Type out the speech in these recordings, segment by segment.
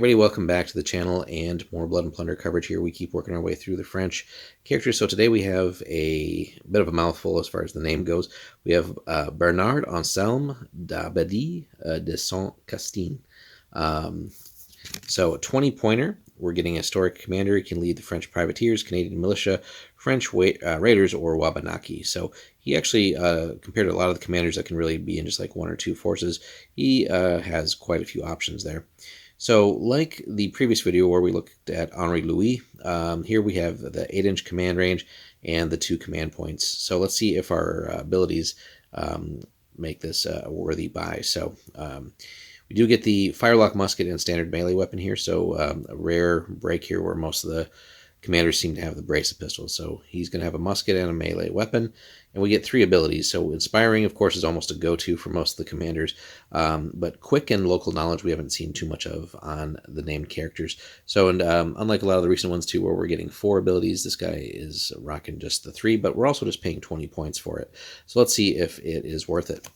everybody, welcome back to the channel and more Blood and Plunder coverage here. We keep working our way through the French characters. So today we have a bit of a mouthful as far as the name goes. We have Bernard-Anselme d'Abbadie de Saint-Castin. So a 20-pointer. We're getting a historic commander. He can lead the French privateers, Canadian militia, French raiders, or Wabanaki. So he actually, compared to a lot of the commanders that can really be in just like one or two forces, he has quite a few options there. So like the previous video where we looked at Henri Louis, here we have the 8-inch command range and the 2 command points. So let's see if our abilities make this a worthy buy. So we do get the firelock musket and standard melee weapon here, so a rare break here where most of the commanders seem to have the brace of pistols. So he's going to have a musket and a melee weapon, and we get 3 abilities. So inspiring, of course, is almost a go-to for most of the commanders, but quick and local knowledge we haven't seen too much of on the named characters. So, and unlike a lot of the recent ones too, where we're getting 4 abilities, this guy is rocking just the 3, but we're also just paying 20 points for it. So let's see if it is worth it.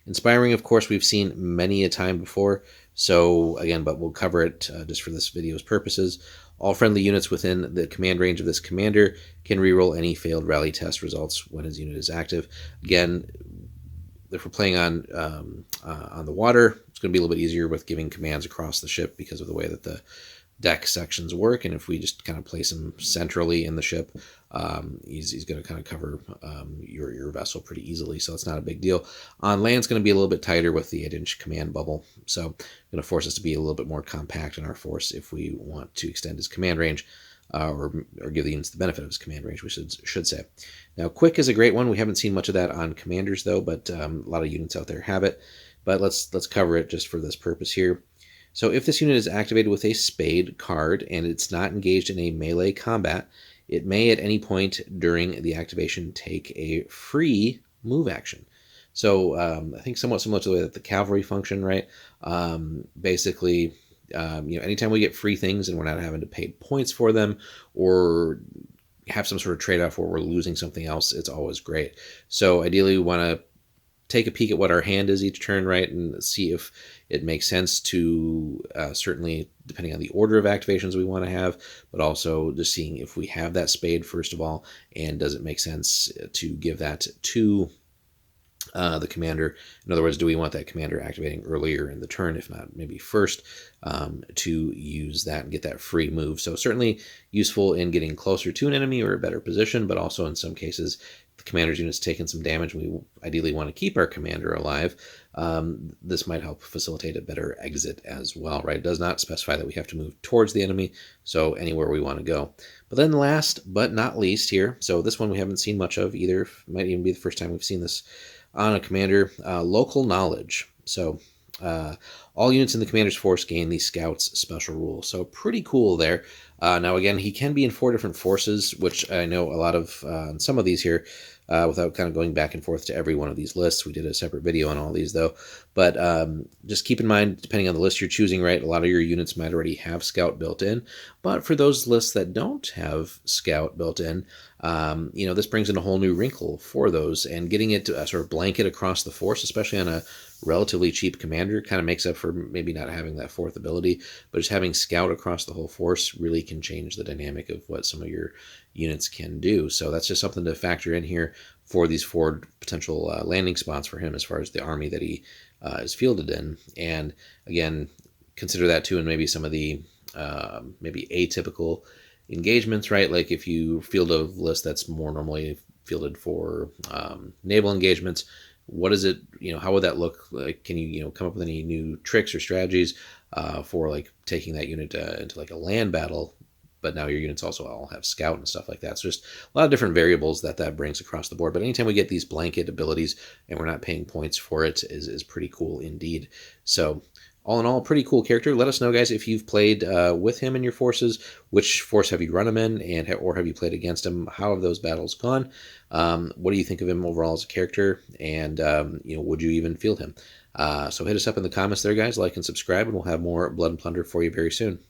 Inspiring, of course, we've seen many a time before, so again, but we'll cover it just for this video's purposes. All friendly units within the command range of this commander can reroll any failed rally test results when his unit is active. Again, if we're playing on the water, it's going to be a little bit easier with giving commands across the ship because of the way that the deck sections work, and if we just kind of place him centrally in the ship, he's going to kind of cover your vessel pretty easily, so it's not a big deal. On land, it's going to be a little bit tighter with the 8-inch command bubble, so going to force us to be a little bit more compact in our force if we want to extend his command range, or give the units the benefit of his command range, we should say. Now, quick is a great one. We haven't seen much of that on commanders, though, but a lot of units out there have it. But let's cover it just for this purpose here. So if this unit is activated with a spade card and it's not engaged in a melee combat, it may at any point during the activation take a free move action. So I think somewhat similar to the way that the cavalry function, right? Basically, anytime we get free things and we're not having to pay points for them or have some sort of trade-off where we're losing something else, it's always great. So ideally we want to take a peek at what our hand is each turn, right, and see if it makes sense to, certainly depending on the order of activations we want to have, but also just seeing if we have that spade first of all, and does it make sense to give that to the commander. In other words, do we want that commander activating earlier in the turn, if not maybe first, to use that and get that free move. So certainly useful in getting closer to an enemy or a better position, but also in some cases the commander's unit's taken some damage and we ideally want to keep our commander alive. This might help facilitate a better exit as well, right? It does not specify that we have to move towards the enemy, so anywhere we want to go. But then last but not least here, so this one we haven't seen much of either, it might even be the first time we've seen this on a commander, local knowledge. So all units in the commander's force gain the scout's special rule. So pretty cool there. Now again, he can be in 4 different forces, which I know a lot of some of these here, without kind of going back and forth to every one of these lists. We did a separate video on all these though. But just keep in mind, depending on the list you're choosing, right, a lot of your units might already have scout built in. But for those lists that don't have scout built in, this brings in a whole new wrinkle for those, and getting it to sort of blanket across the force, especially on a relatively cheap commander, kind of makes up for maybe not having that 4th ability, but just having scout across the whole force really can change the dynamic of what some of your units can do. So that's just something to factor in here for these 4 potential landing spots for him as far as the army that he is fielded in. And again, consider that too in maybe some of the maybe atypical engagements, right? Like if you field a list that's more normally fielded for naval engagements, what is it, how would that look like? Can you, come up with any new tricks or strategies for like taking that unit into like a land battle, but now your units also all have scout and stuff like that. So just a lot of different variables that brings across the board. But anytime we get these blanket abilities and we're not paying points for it is pretty cool indeed. So all in all, pretty cool character. Let us know, guys, if you've played with him in your forces. Which force have you run him in, or have you played against him? How have those battles gone? What do you think of him overall as a character? And would you even field him? So hit us up in the comments there, guys. Like and subscribe, and we'll have more Blood and Plunder for you very soon.